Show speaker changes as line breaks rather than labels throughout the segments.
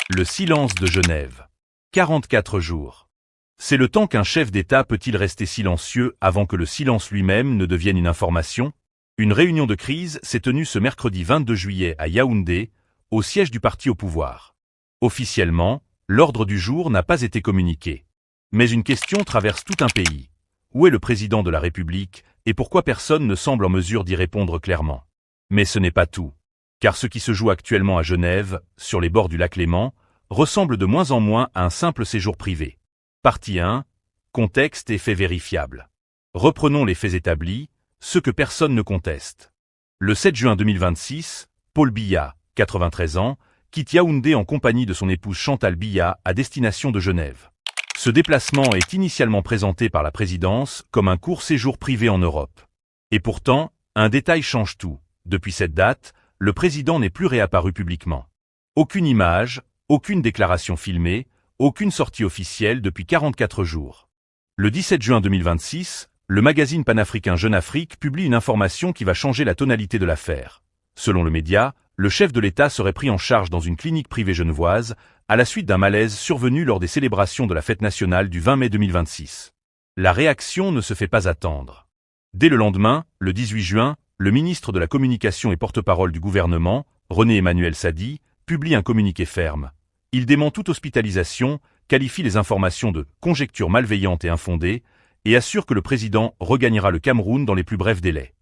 Le silence de Genève. 44 jours. C'est le temps qu'un chef d'État peut-il rester silencieux avant que le silence lui-même ne devienne une information? Une réunion de crise s'est tenue ce mercredi 22 juillet à Yaoundé, au siège du parti au pouvoir. Officiellement, l'ordre du jour n'a pas été communiqué. Mais une question traverse tout un pays. Où est le président de la République et pourquoi personne ne semble en mesure d'y répondre clairement? Mais ce n'est pas tout. Car ce qui se joue actuellement à Genève, sur les bords du lac Léman, ressemble de moins en moins à un simple séjour privé. Partie 1. Contexte et faits vérifiables. Reprenons les faits établis, ceux que personne ne conteste. Le 7 juin 2026, Paul Biya, 93 ans, quitte Yaoundé en compagnie de son épouse Chantal Biya à destination de Genève. Ce déplacement est initialement présenté par la présidence comme un court séjour privé en Europe. Et pourtant, un détail change tout. Depuis cette date, le président n'est plus réapparu publiquement. Aucune image, aucune déclaration filmée, aucune sortie officielle depuis 44 jours. Le 17 juin 2026, le magazine panafricain Jeune Afrique publie une information qui va changer la tonalité de l'affaire. Selon le média, le chef de l'État serait pris en charge dans une clinique privée genevoise à la suite d'un malaise survenu lors des célébrations de la fête nationale du 20 mai 2026. La réaction ne se fait pas attendre. Dès le lendemain, le 18 juin, le ministre de la Communication et porte-parole du gouvernement, René-Emmanuel Sadi, publie un communiqué ferme. Il dément toute hospitalisation, qualifie les informations de « conjectures malveillantes et infondées » et assure que le président regagnera le Cameroun dans les plus brefs délais.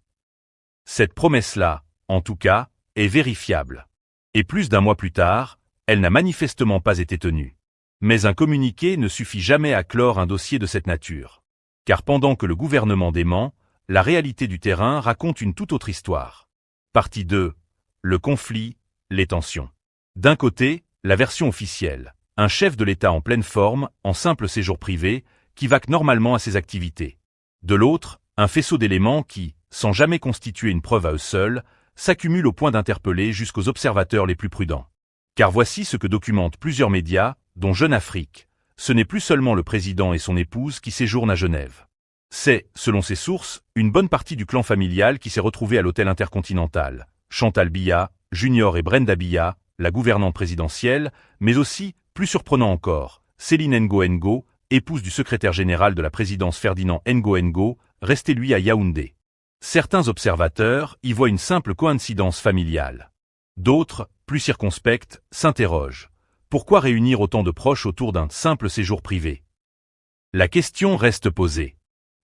Cette promesse-là, en tout cas, est vérifiable. Et plus d'un mois plus tard, elle n'a manifestement pas été tenue. Mais un communiqué ne suffit jamais à clore un dossier de cette nature. Car pendant que le gouvernement dément, la réalité du terrain raconte une toute autre histoire. Partie 2. Le conflit, les tensions. D'un côté, la version officielle. Un chef de l'État en pleine forme, en simple séjour privé, qui vaque normalement à ses activités. De l'autre, un faisceau d'éléments qui, sans jamais constituer une preuve à eux seuls, s'accumulent au point d'interpeller jusqu'aux observateurs les plus prudents. Car voici ce que documentent plusieurs médias, dont Jeune Afrique. Ce n'est plus seulement le président et son épouse qui séjournent à Genève. C'est, selon ces sources, une bonne partie du clan familial qui s'est retrouvé à l'hôtel Intercontinental. Chantal Biya, Junior et Brenda Biya, la gouvernante présidentielle, mais aussi, plus surprenant encore, Céline Ngo, épouse du secrétaire général de la présidence Ferdinand Ngo, resté lui à Yaoundé. Certains observateurs y voient une simple coïncidence familiale. D'autres, plus circonspects, s'interrogent. Pourquoi réunir autant de proches autour d'un simple séjour privé? La question reste posée.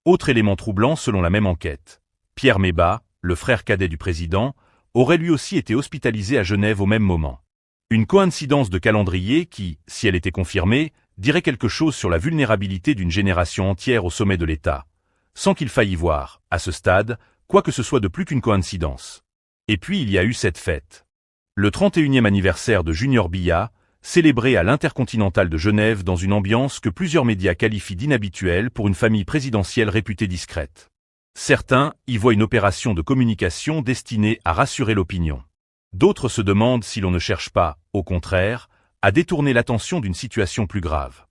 Autre élément troublant selon la même enquête. Pierre Meba, le frère cadet du président, aurait lui aussi été hospitalisé à Genève au même moment. Une coïncidence de calendrier qui, si elle était confirmée, dirait quelque chose sur la vulnérabilité d'une génération entière au sommet de l'État, sans qu'il faille y voir, à ce stade, quoi que ce soit de plus qu'une coïncidence. Et puis il y a eu cette fête. Le 31e anniversaire de Junior Biya, célébré à l'Intercontinental de Genève dans une ambiance que plusieurs médias qualifient d'inhabituelle pour une famille présidentielle réputée discrète. Certains y voient une opération de communication destinée à rassurer l'opinion. D'autres se demandent si l'on ne cherche pas, au contraire, à détourner l'attention d'une situation plus grave.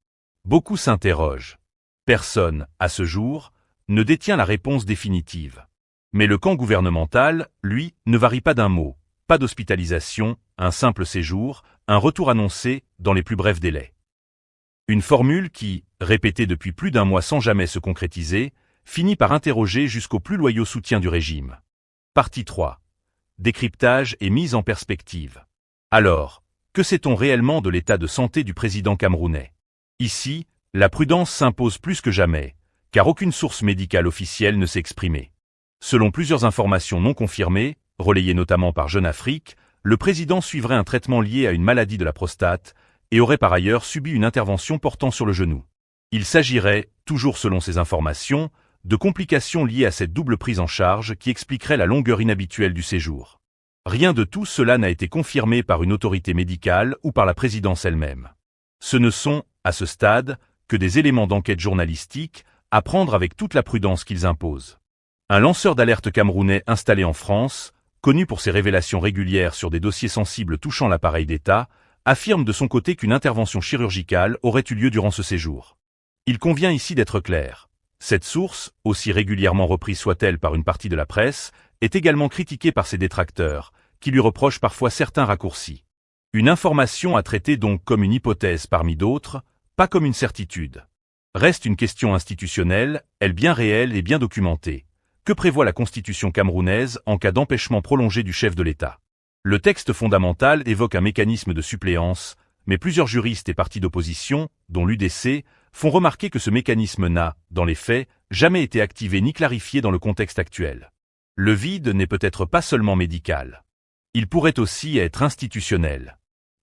Beaucoup s'interrogent. Personne, à ce jour, ne détient la réponse définitive. Mais le camp gouvernemental, lui, ne varie pas d'un mot. Pas d'hospitalisation, un simple séjour, un retour annoncé dans les plus brefs délais. Une formule qui, répétée depuis plus d'un mois sans jamais se concrétiser, finit par interroger jusqu'aux plus loyaux soutiens du régime. Partie 3. Décryptage et mise en perspective. Alors, que sait-on réellement de l'état de santé du président camerounais? Ici, la prudence s'impose plus que jamais, car aucune source médicale officielle ne s'est exprimée. Selon plusieurs informations non confirmées, relayées notamment par Jeune Afrique, le président suivrait un traitement lié à une maladie de la prostate et aurait par ailleurs subi une intervention portant sur le genou. Il s'agirait, toujours selon ces informations, de complications liées à cette double prise en charge qui expliquerait la longueur inhabituelle du séjour. Rien de tout cela n'a été confirmé par une autorité médicale ou par la présidence elle-même. Ce ne sont, à ce stade, que des éléments d'enquête journalistique à prendre avec toute la prudence qu'ils imposent. Un lanceur d'alerte camerounais installé en France, connu pour ses révélations régulières sur des dossiers sensibles touchant l'appareil d'État, affirme de son côté qu'une intervention chirurgicale aurait eu lieu durant ce séjour. Il convient ici d'être clair. Cette source, aussi régulièrement reprise soit-elle par une partie de la presse, est également critiquée par ses détracteurs, qui lui reprochent parfois certains raccourcis. Une information à traiter donc comme une hypothèse parmi d'autres, pas comme une certitude. Reste une question institutionnelle, elle bien réelle et bien documentée. Que prévoit la Constitution camerounaise en cas d'empêchement prolongé du chef de l'État? Le texte fondamental évoque un mécanisme de suppléance, mais plusieurs juristes et partis d'opposition, dont l'UDC, font remarquer que ce mécanisme n'a, dans les faits, jamais été activé ni clarifié dans le contexte actuel. Le vide n'est peut-être pas seulement médical. Il pourrait aussi être institutionnel.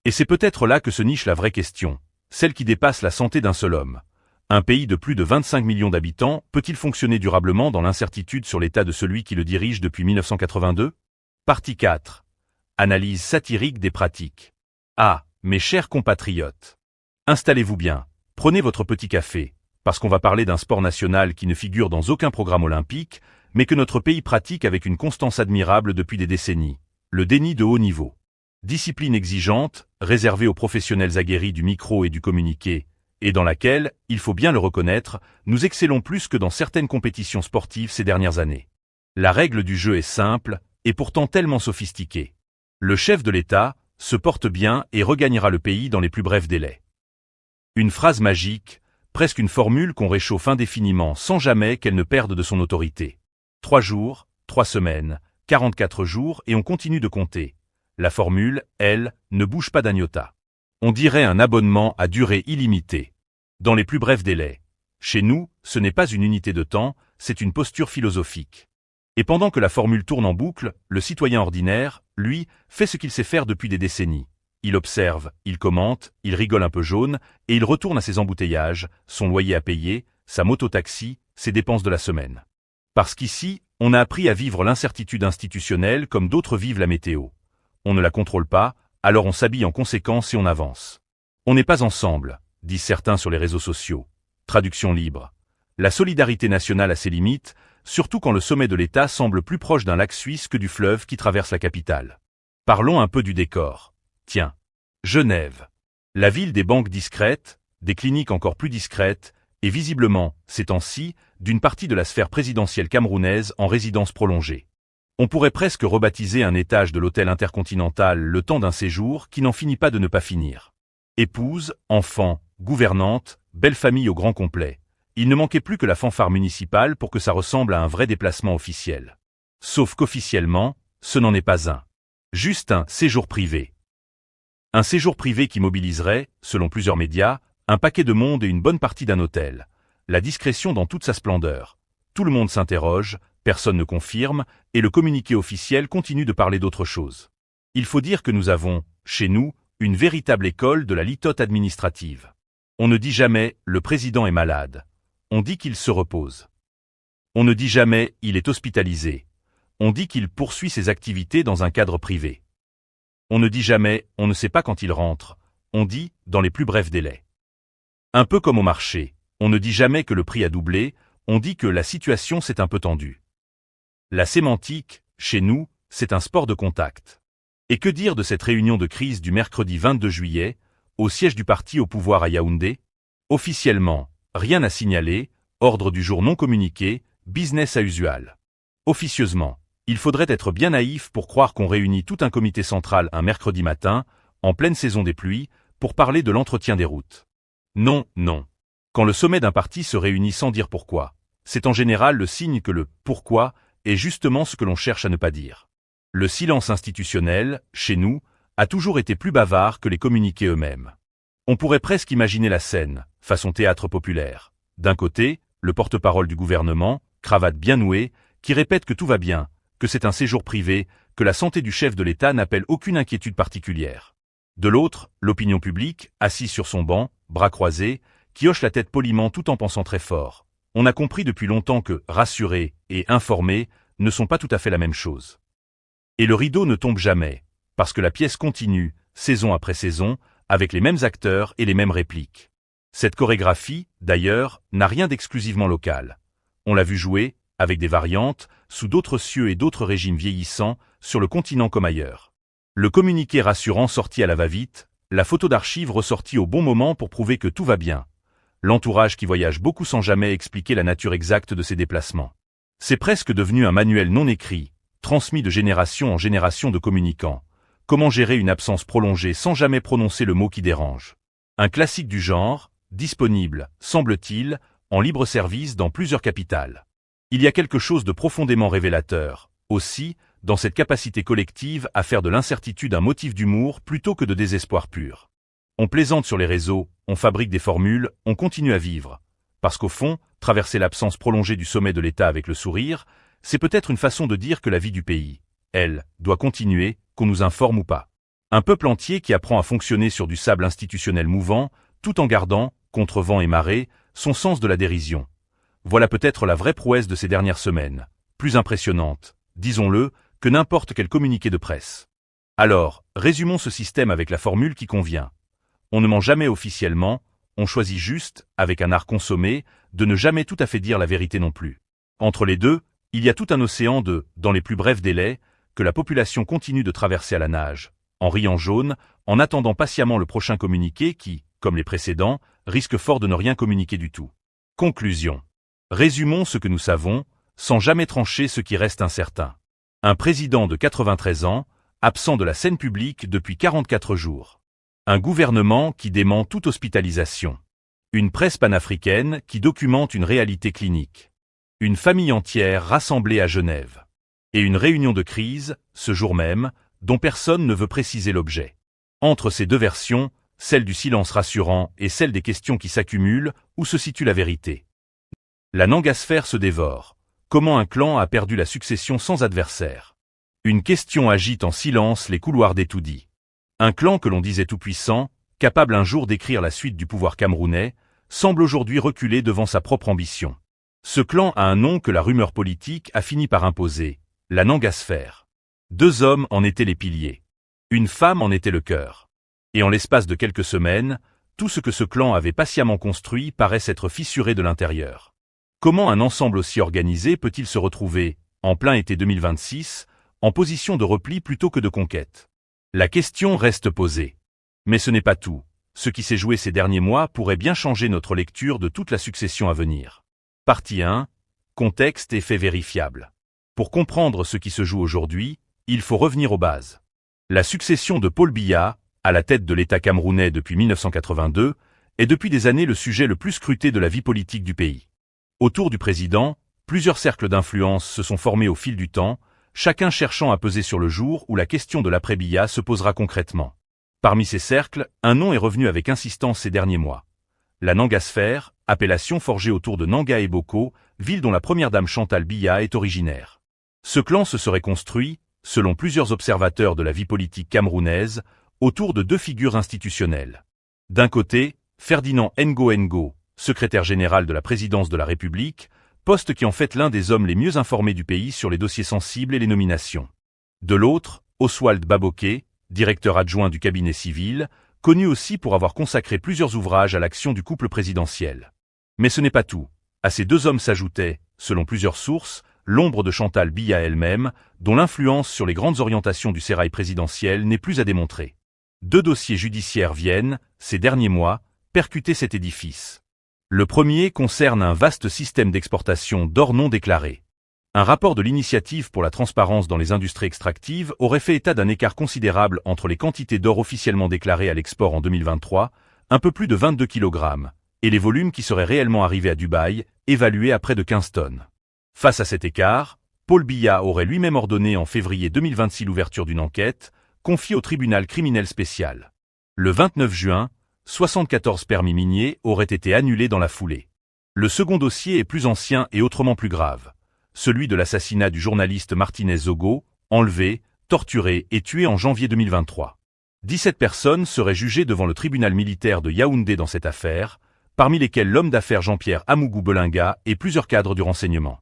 Et c'est peut-être là que se niche la vraie question, celle qui dépasse la santé d'un seul homme. Un pays de plus de 25 millions d'habitants peut-il fonctionner durablement dans l'incertitude sur l'état de celui qui le dirige depuis 1982? Partie 4. Analyse satirique des pratiques. Ah, mes chers compatriotes. Installez-vous bien, prenez votre petit café, parce qu'on va parler d'un sport national qui ne figure dans aucun programme olympique, mais que notre pays pratique avec une constance admirable depuis des décennies. Le déni de haut niveau. Discipline exigeante, réservée aux professionnels aguerris du micro et du communiqué, et dans laquelle, il faut bien le reconnaître, nous excellons plus que dans certaines compétitions sportives ces dernières années. La règle du jeu est simple, et pourtant tellement sophistiquée. Le chef de l'État se porte bien et regagnera le pays dans les plus brefs délais. Une phrase magique, presque une formule qu'on réchauffe indéfiniment sans jamais qu'elle ne perde de son autorité. 3 jours, 3 semaines, 44 jours et on continue de compter. La formule, elle, ne bouge pas d'un iota. On dirait un abonnement à durée illimitée. Dans les plus brefs délais. Chez nous, ce n'est pas une unité de temps, c'est une posture philosophique. Et pendant que la formule tourne en boucle, le citoyen ordinaire, lui, fait ce qu'il sait faire depuis des décennies. Il observe, il commente, il rigole un peu jaune, et il retourne à ses embouteillages, son loyer à payer, sa moto-taxi, ses dépenses de la semaine. Parce qu'ici, on a appris à vivre l'incertitude institutionnelle comme d'autres vivent la météo. On ne la contrôle pas, alors on s'habille en conséquence et on avance. On n'est pas ensemble, disent certains sur les réseaux sociaux. Traduction libre. La solidarité nationale a ses limites, surtout quand le sommet de l'État semble plus proche d'un lac suisse que du fleuve qui traverse la capitale. Parlons un peu du décor. Tiens. Genève. La ville des banques discrètes, des cliniques encore plus discrètes, et visiblement, ces temps-ci, d'une partie de la sphère présidentielle camerounaise en résidence prolongée. On pourrait presque rebaptiser un étage de l'hôtel intercontinental le temps d'un séjour qui n'en finit pas de ne pas finir. Épouse, enfants, gouvernante, belle famille au grand complet. Il ne manquait plus que la fanfare municipale pour que ça ressemble à un vrai déplacement officiel. Sauf qu'officiellement, ce n'en est pas un. Juste un séjour privé. Un séjour privé qui mobiliserait, selon plusieurs médias, un paquet de monde et une bonne partie d'un hôtel. La discrétion dans toute sa splendeur. Tout le monde s'interroge, personne ne confirme, et le communiqué officiel continue de parler d'autre chose. Il faut dire que nous avons, chez nous, une véritable école de la litote administrative. On ne dit jamais « le président est malade ». On dit qu'il se repose. On ne dit jamais « il est hospitalisé ». On dit qu'il poursuit ses activités dans un cadre privé. On ne dit jamais « on ne sait pas quand il rentre ». On dit « dans les plus brefs délais ». Un peu comme au marché, on ne dit jamais que le prix a doublé, on dit que la situation s'est un peu tendue. La sémantique, chez nous, c'est un sport de contact. Et que dire de cette réunion de crise du mercredi 22 juillet, au siège du parti au pouvoir à Yaoundé? Officiellement, rien à signaler, ordre du jour non communiqué, business as usual. Officieusement, il faudrait être bien naïf pour croire qu'on réunit tout un comité central un mercredi matin, en pleine saison des pluies, pour parler de l'entretien des routes. Non, non. Quand le sommet d'un parti se réunit sans dire pourquoi, c'est en général le signe que le « pourquoi » est justement ce que l'on cherche à ne pas dire. Le silence institutionnel, chez nous, a toujours été plus bavard que les communiqués eux-mêmes. On pourrait presque imaginer la scène, façon théâtre populaire. D'un côté, le porte-parole du gouvernement, cravate bien nouée, qui répète que tout va bien, que c'est un séjour privé, que la santé du chef de l'État n'appelle aucune inquiétude particulière. De l'autre, l'opinion publique, assise sur son banc, bras croisés, qui hoche la tête poliment tout en pensant très fort. On a compris depuis longtemps que « rassurer » et « informer » ne sont pas tout à fait la même chose. Et le rideau ne tombe jamais, parce que la pièce continue, saison après saison, avec les mêmes acteurs et les mêmes répliques. Cette chorégraphie, d'ailleurs, n'a rien d'exclusivement local. On l'a vu jouer, avec des variantes, sous d'autres cieux et d'autres régimes vieillissants, sur le continent comme ailleurs. Le communiqué rassurant sorti à la va-vite, la photo d'archive ressortie au bon moment pour prouver que tout va bien. L'entourage qui voyage beaucoup sans jamais expliquer la nature exacte de ses déplacements. C'est presque devenu un manuel non écrit, transmis de génération en génération de communicants, Comment gérer une absence prolongée sans jamais prononcer le mot qui dérange? Un classique du genre, disponible, semble-t-il, en libre service dans plusieurs capitales. Il y a quelque chose de profondément révélateur, aussi, dans cette capacité collective à faire de l'incertitude un motif d'humour plutôt que de désespoir pur. On plaisante sur les réseaux, on fabrique des formules, on continue à vivre. Parce qu'au fond, traverser l'absence prolongée du sommet de l'État avec le sourire, c'est peut-être une façon de dire que la vie du pays, elle, doit continuer, qu'on nous informe ou pas. Un peuple entier qui apprend à fonctionner sur du sable institutionnel mouvant, tout en gardant, contre vent et marée, son sens de la dérision. Voilà peut-être la vraie prouesse de ces dernières semaines, plus impressionnante, disons-le, que n'importe quel communiqué de presse. Alors, résumons ce système avec la formule qui convient. On ne ment jamais officiellement, on choisit juste, avec un art consommé, de ne jamais tout à fait dire la vérité non plus. Entre les deux, il y a tout un océan dans les plus brefs délais, que la population continue de traverser à la nage, en riant jaune, en attendant patiemment le prochain communiqué qui, comme les précédents, risque fort de ne rien communiquer du tout. Conclusion. Résumons ce que nous savons, sans jamais trancher ce qui reste incertain. Un président de 93 ans, absent de la scène publique depuis 44 jours. Un gouvernement qui dément toute hospitalisation. Une presse panafricaine qui documente une réalité clinique. Une famille entière rassemblée à Genève. Et une réunion de crise, ce jour même, dont personne ne veut préciser l'objet. Entre ces deux versions, celle du silence rassurant et celle des questions qui s'accumulent, où se situe la vérité? La nangasphère se dévore. Comment un clan a perdu la succession sans adversaire? Une question agite en silence les couloirs des tout-dits. Un clan que l'on disait tout-puissant, capable un jour d'écrire la suite du pouvoir camerounais, semble aujourd'hui reculer devant sa propre ambition. Ce clan a un nom que la rumeur politique a fini par imposer, la nangasphère. 2 hommes en étaient les piliers. Une femme en était le cœur. Et en l'espace de quelques semaines, tout ce que ce clan avait patiemment construit paraît s'être fissuré de l'intérieur. Comment un ensemble aussi organisé peut-il se retrouver, en plein été 2026, en position de repli plutôt que de conquête? La question reste posée. Mais ce n'est pas tout. Ce qui s'est joué ces derniers mois pourrait bien changer notre lecture de toute la succession à venir. Partie 1. Contexte et faits vérifiables. Pour comprendre ce qui se joue aujourd'hui, il faut revenir aux bases. La succession de Paul Biya, à la tête de l'État camerounais depuis 1982, est depuis des années le sujet le plus scruté de la vie politique du pays. Autour du président, plusieurs cercles d'influence se sont formés au fil du temps, chacun cherchant à peser sur le jour où la question de l'après-Biya se posera concrètement. Parmi ces cercles, un nom est revenu avec insistance ces derniers mois. La nangasphère, appellation forgée autour de Nanga et Boko, ville dont la première dame Chantal Biya est originaire. Ce clan se serait construit, selon plusieurs observateurs de la vie politique camerounaise, autour de 2 figures institutionnelles. D'un côté, Ferdinand Ngo, secrétaire général de la présidence de la République, poste qui en fait l'un des hommes les mieux informés du pays sur les dossiers sensibles et les nominations. De l'autre, Oswald Baboké, directeur adjoint du cabinet civil, connu aussi pour avoir consacré plusieurs ouvrages à l'action du couple présidentiel. Mais ce n'est pas tout. À ces 2 hommes s'ajoutait, selon plusieurs sources, l'ombre de Chantal Biya elle-même, dont l'influence sur les grandes orientations du sérail présidentiel n'est plus à démontrer. 2 dossiers judiciaires viennent, ces derniers mois, percuter cet édifice. Le premier concerne un vaste système d'exportation d'or non déclaré. Un rapport de l'Initiative pour la transparence dans les industries extractives aurait fait état d'un écart considérable entre les quantités d'or officiellement déclarées à l'export en 2023, un peu plus de 22 kg, et les volumes qui seraient réellement arrivés à Dubaï, évalués à près de 15 tonnes. Face à cet écart, Paul Biya aurait lui-même ordonné en février 2026 l'ouverture d'une enquête, confiée au tribunal criminel spécial. Le 29 juin, 74 permis miniers auraient été annulés dans la foulée. Le second dossier est plus ancien et autrement plus grave. Celui de l'assassinat du journaliste Martinez Zogo, enlevé, torturé et tué en janvier 2023. 17 personnes seraient jugées devant le tribunal militaire de Yaoundé dans cette affaire, parmi lesquelles l'homme d'affaires Jean-Pierre Amougou Belinga et plusieurs cadres du renseignement.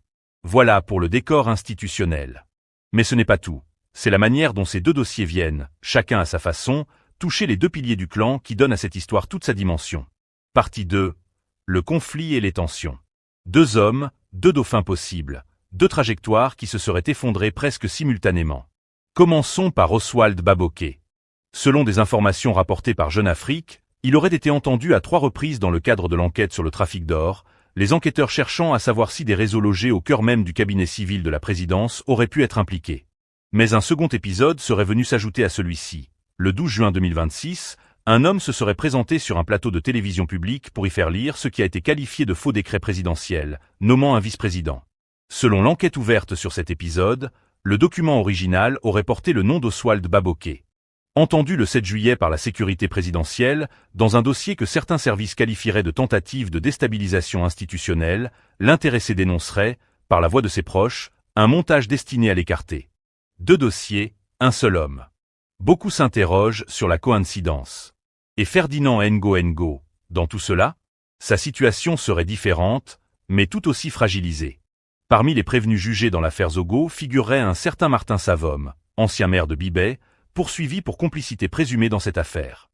Voilà pour le décor institutionnel. Mais ce n'est pas tout. C'est la manière dont ces 2 dossiers viennent, chacun à sa façon, toucher les 2 piliers du clan qui donnent à cette histoire toute sa dimension. Partie 2. Le conflit et les tensions. 2 hommes, 2 dauphins possibles, 2 trajectoires qui se seraient effondrées presque simultanément. Commençons par Oswald Baboké. Selon des informations rapportées par Jeune Afrique, il aurait été entendu à 3 reprises dans le cadre de l'enquête sur le trafic d'or, les enquêteurs cherchant à savoir si des réseaux logés au cœur même du cabinet civil de la présidence auraient pu être impliqués. Mais un second épisode serait venu s'ajouter à celui-ci. Le 12 juin 2026, un homme se serait présenté sur un plateau de télévision publique pour y faire lire ce qui a été qualifié de faux décret présidentiel, nommant un vice-président. Selon l'enquête ouverte sur cet épisode, le document original aurait porté le nom d'Oswald Baboké. Entendu le 7 juillet par la sécurité présidentielle, dans un dossier que certains services qualifieraient de tentative de déstabilisation institutionnelle, l'intéressé dénoncerait, par la voix de ses proches, un montage destiné à l'écarter. 2 dossiers, un seul homme. Beaucoup s'interrogent sur la coïncidence. Et Ferdinand Ngo, dans tout cela, sa situation serait différente, mais tout aussi fragilisée. Parmi les prévenus jugés dans l'affaire Zogo figurerait un certain Martin Savom, ancien maire de Bibey, poursuivi pour complicité présumée dans cette affaire.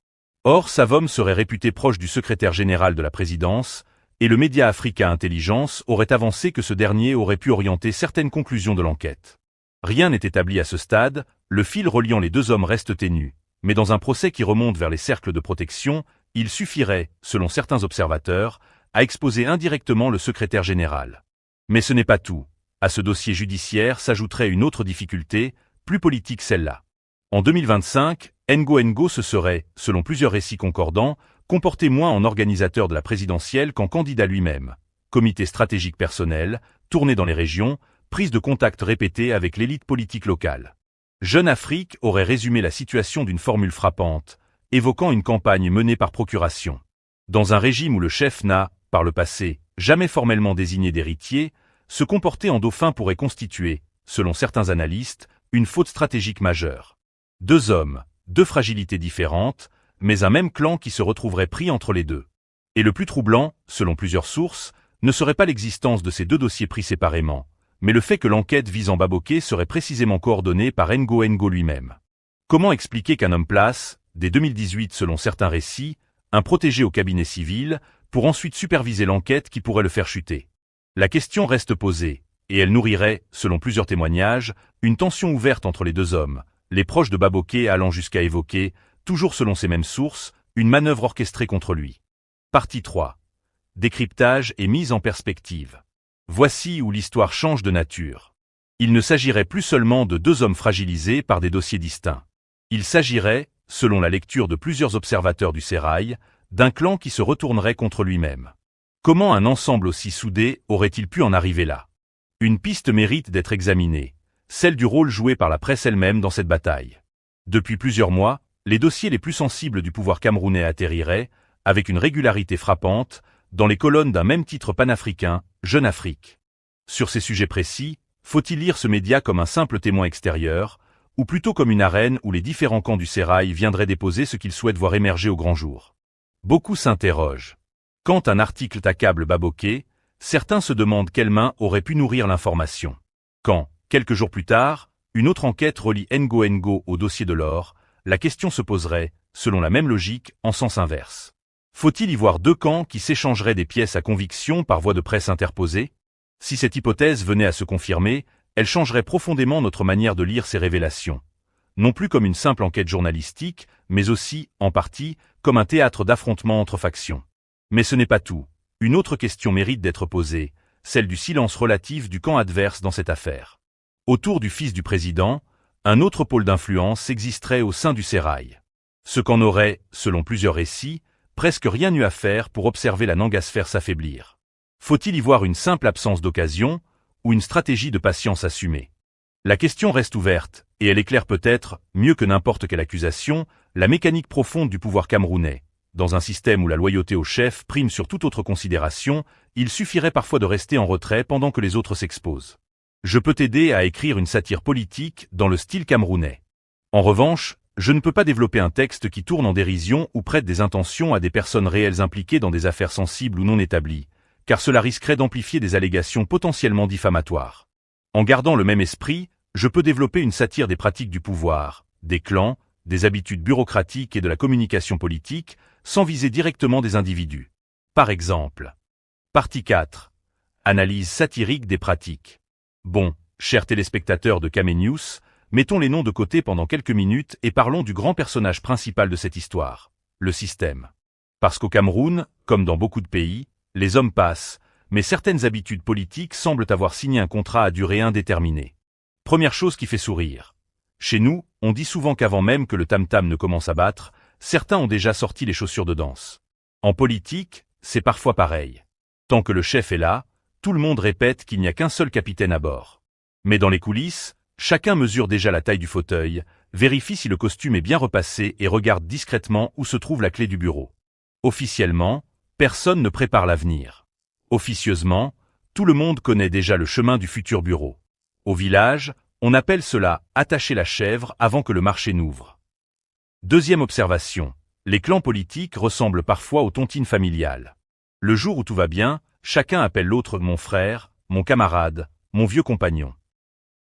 Or, Savom serait réputé proche du secrétaire général de la présidence, et le média Africa Intelligence aurait avancé que ce dernier aurait pu orienter certaines conclusions de l'enquête. Rien n'est établi à ce stade, le fil reliant les 2 hommes reste ténu, mais dans un procès qui remonte vers les cercles de protection, il suffirait, selon certains observateurs, à exposer indirectement le secrétaire général. Mais ce n'est pas tout. À ce dossier judiciaire s'ajouterait une autre difficulté, plus politique celle-là. En 2025, Ngo se serait, selon plusieurs récits concordants, comporté moins en organisateur de la présidentielle qu'en candidat lui-même. Comité stratégique personnel, tournée dans les régions, prise de contact répétée avec l'élite politique locale. Jeune Afrique aurait résumé la situation d'une formule frappante, évoquant une campagne menée par procuration. Dans un régime où le chef n'a, par le passé, jamais formellement désigné d'héritier, se comporter en dauphin pourrait constituer, selon certains analystes, une faute stratégique majeure. 2 hommes, 2 fragilités différentes, mais un même clan qui se retrouverait pris entre les deux. Et le plus troublant, selon plusieurs sources, ne serait pas l'existence de ces 2 dossiers pris séparément, mais le fait que l'enquête visant Baboké serait précisément coordonnée par Ngo lui-même. Comment expliquer qu'un homme place, dès 2018 selon certains récits, un protégé au cabinet civil, pour ensuite superviser l'enquête qui pourrait le faire chuter? La question reste posée, et elle nourrirait, selon plusieurs témoignages, une tension ouverte entre les 2 hommes, les proches de Baboké allant jusqu'à évoquer, toujours selon ces mêmes sources, une manœuvre orchestrée contre lui. Partie 3. Décryptage et mise en perspective. Voici où l'histoire change de nature. Il ne s'agirait plus seulement de 2 hommes fragilisés par des dossiers distincts. Il s'agirait, selon la lecture de plusieurs observateurs du sérail, d'un clan qui se retournerait contre lui-même. Comment un ensemble aussi soudé aurait-il pu en arriver là? Une piste mérite d'être examinée, celle du rôle joué par la presse elle-même dans cette bataille. Depuis plusieurs mois, les dossiers les plus sensibles du pouvoir camerounais atterriraient, avec une régularité frappante, dans les colonnes d'un même titre panafricain, Jeune Afrique. Sur ces sujets précis, faut-il lire ce média comme un simple témoin extérieur, ou plutôt comme une arène où les différents camps du sérail viendraient déposer ce qu'ils souhaitent voir émerger au grand jour? Beaucoup s'interrogent. Quand un article t'accable Baboké, certains se demandent quelle main aurait pu nourrir l'information. Quand, quelques jours plus tard, une autre enquête relie Ngo au dossier de l'or, la question se poserait, selon la même logique, en sens inverse. Faut-il y voir 2 camps qui s'échangeraient des pièces à conviction par voie de presse interposée? Si cette hypothèse venait à se confirmer, elle changerait profondément notre manière de lire ces révélations. Non plus comme une simple enquête journalistique, mais aussi, en partie, comme un théâtre d'affrontements entre factions. Mais ce n'est pas tout. Une autre question mérite d'être posée, celle du silence relatif du camp adverse dans cette affaire. Autour du fils du président, un autre pôle d'influence existerait au sein du sérail. Ce qu'en aurait, selon plusieurs récits, presque rien eu à faire pour observer la nangasphère s'affaiblir. Faut-il y voir une simple absence d'occasion, ou une stratégie de patience assumée? La question reste ouverte, et elle éclaire peut-être, mieux que n'importe quelle accusation, la mécanique profonde du pouvoir camerounais. Dans un système où la loyauté au chef prime sur toute autre considération, il suffirait parfois de rester en retrait pendant que les autres s'exposent. Je peux t'aider à écrire une satire politique dans le style camerounais. En revanche, je ne peux pas développer un texte qui tourne en dérision ou prête des intentions à des personnes réelles impliquées dans des affaires sensibles ou non établies, car cela risquerait d'amplifier des allégations potentiellement diffamatoires. En gardant le même esprit, je peux développer une satire des pratiques du pouvoir, des clans, des habitudes bureaucratiques et de la communication politique, sans viser directement des individus. Par exemple. Partie 4. Analyse satirique des pratiques. Bon, chers téléspectateurs de Kamé News, mettons les noms de côté pendant quelques minutes et parlons du grand personnage principal de cette histoire, le système. Parce qu'au Cameroun, comme dans beaucoup de pays, les hommes passent, mais certaines habitudes politiques semblent avoir signé un contrat à durée indéterminée. Première chose qui fait sourire, Chez nous, on dit souvent qu'avant même que le tam-tam ne commence à battre, certains ont déjà sorti les chaussures de danse. En politique, c'est parfois pareil. Tant que le chef est là, tout le monde répète qu'il n'y a qu'un seul capitaine à bord. Mais dans les coulisses, chacun mesure déjà la taille du fauteuil, vérifie si le costume est bien repassé et regarde discrètement où se trouve la clé du bureau. Officiellement, personne ne prépare l'avenir. Officieusement, tout le monde connaît déjà le chemin du futur bureau. Au village, on appelle cela « attacher la chèvre avant que le marché n'ouvre ». Deuxième observation, les clans politiques ressemblent parfois aux tontines familiales. Le jour où tout va bien, chacun appelle l'autre « mon frère »,« mon camarade »,« mon vieux compagnon ».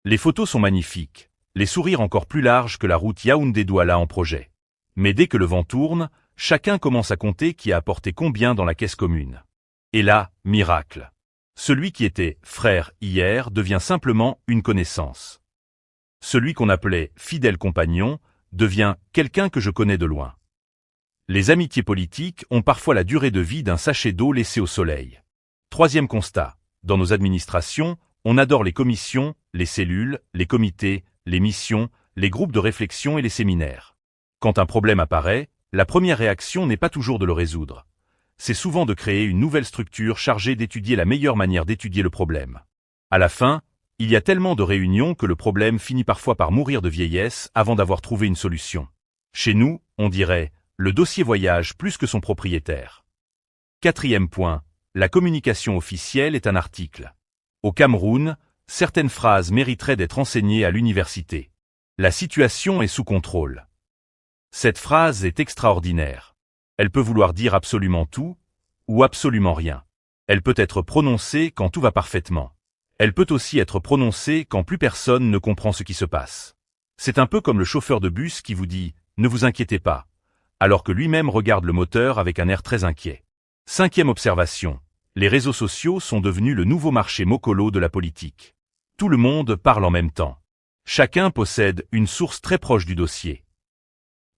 Les photos sont magnifiques, les sourires encore plus larges que la route Yaoundé-Douala en projet. Mais dès que le vent tourne, chacun commence à compter qui a apporté combien dans la caisse commune. Et là, miracle. Celui qui était « frère » hier devient simplement une connaissance. Celui qu'on appelait « fidèle compagnon » devient « quelqu'un que je connais de loin ». Les amitiés politiques ont parfois la durée de vie d'un sachet d'eau laissé au soleil. Troisième constat, dans nos administrations, on adore les commissions, les cellules, les comités, les missions, les groupes de réflexion et les séminaires. Quand un problème apparaît, la première réaction n'est pas toujours de le résoudre. C'est souvent de créer une nouvelle structure chargée d'étudier la meilleure manière d'étudier le problème. À la fin, il y a tellement de réunions que le problème finit parfois par mourir de vieillesse avant d'avoir trouvé une solution. Chez nous, on dirait « le dossier voyage plus que son propriétaire ». Quatrième point, la communication officielle est un article. Au Cameroun, certaines phrases mériteraient d'être enseignées à l'université. La situation est sous contrôle. Cette phrase est extraordinaire. Elle peut vouloir dire absolument tout, ou absolument rien. Elle peut être prononcée quand tout va parfaitement. Elle peut aussi être prononcée quand plus personne ne comprend ce qui se passe. C'est un peu comme le chauffeur de bus qui vous dit « ne vous inquiétez pas », alors que lui-même regarde le moteur avec un air très inquiet. Cinquième observation. Les réseaux sociaux sont devenus le nouveau marché mokolo de la politique. Tout le monde parle en même temps. Chacun possède une source très proche du dossier.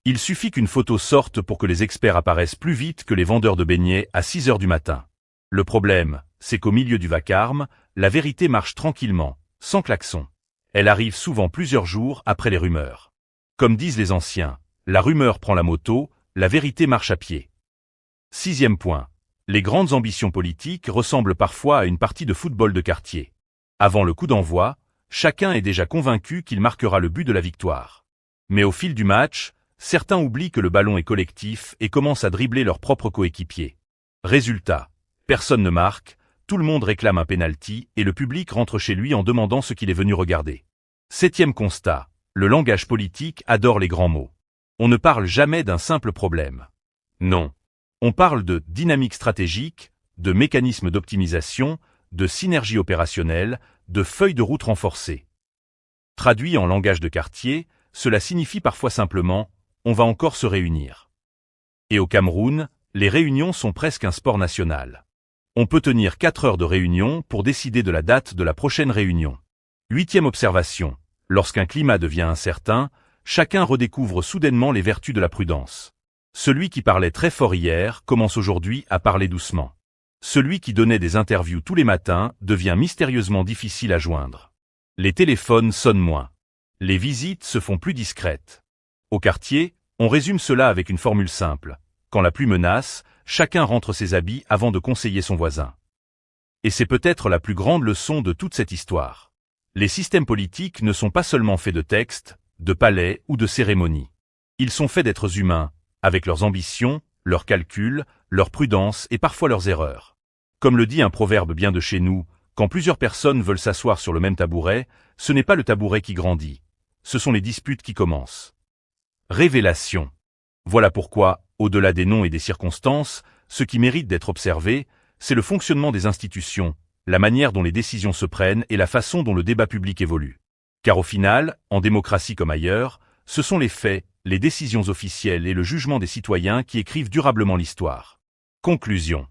Il suffit qu'une photo sorte pour que les experts apparaissent plus vite que les vendeurs de beignets à 6 heures du matin. Le problème, c'est qu'au milieu du vacarme, la vérité marche tranquillement, sans klaxon. Elle arrive souvent plusieurs jours après les rumeurs. Comme disent les anciens, la rumeur prend la moto, la vérité marche à pied. Sixième point. Les grandes ambitions politiques ressemblent parfois à une partie de football de quartier. Avant le coup d'envoi, chacun est déjà convaincu qu'il marquera le but de la victoire. Mais au fil du match, certains oublient que le ballon est collectif et commencent à dribbler leurs propres coéquipiers. Résultat, personne ne marque, tout le monde réclame un penalty et le public rentre chez lui en demandant ce qu'il est venu regarder. Septième constat, le langage politique adore les grands mots. On ne parle jamais d'un simple problème. Non. On parle de dynamique stratégique, de mécanismes d'optimisation, de synergie opérationnelle, de feuilles de route renforcées. Traduit en langage de quartier, cela signifie parfois simplement « on va encore se réunir ». Et au Cameroun, les réunions sont presque un sport national. On peut tenir 4 heures de réunion pour décider de la date de la prochaine réunion. Huitième observation. Lorsqu'un climat devient incertain, chacun redécouvre soudainement les vertus de la prudence. Celui qui parlait très fort hier commence aujourd'hui à parler doucement. Celui qui donnait des interviews tous les matins devient mystérieusement difficile à joindre. Les téléphones sonnent moins. Les visites se font plus discrètes. Au quartier, on résume cela avec une formule simple. Quand la pluie menace, chacun rentre ses habits avant de conseiller son voisin. Et c'est peut-être la plus grande leçon de toute cette histoire. Les systèmes politiques ne sont pas seulement faits de textes, de palais ou de cérémonies. Ils sont faits d'êtres humains, avec leurs ambitions, leurs calculs, leur prudence et parfois leurs erreurs. Comme le dit un proverbe bien de chez nous, quand plusieurs personnes veulent s'asseoir sur le même tabouret, ce n'est pas le tabouret qui grandit, ce sont les disputes qui commencent. Révélation. Voilà pourquoi, au-delà des noms et des circonstances, ce qui mérite d'être observé, c'est le fonctionnement des institutions, la manière dont les décisions se prennent et la façon dont le débat public évolue. Car au final, en démocratie comme ailleurs, ce sont les faits, les décisions officielles et le jugement des citoyens qui écrivent durablement l'histoire. Conclusion.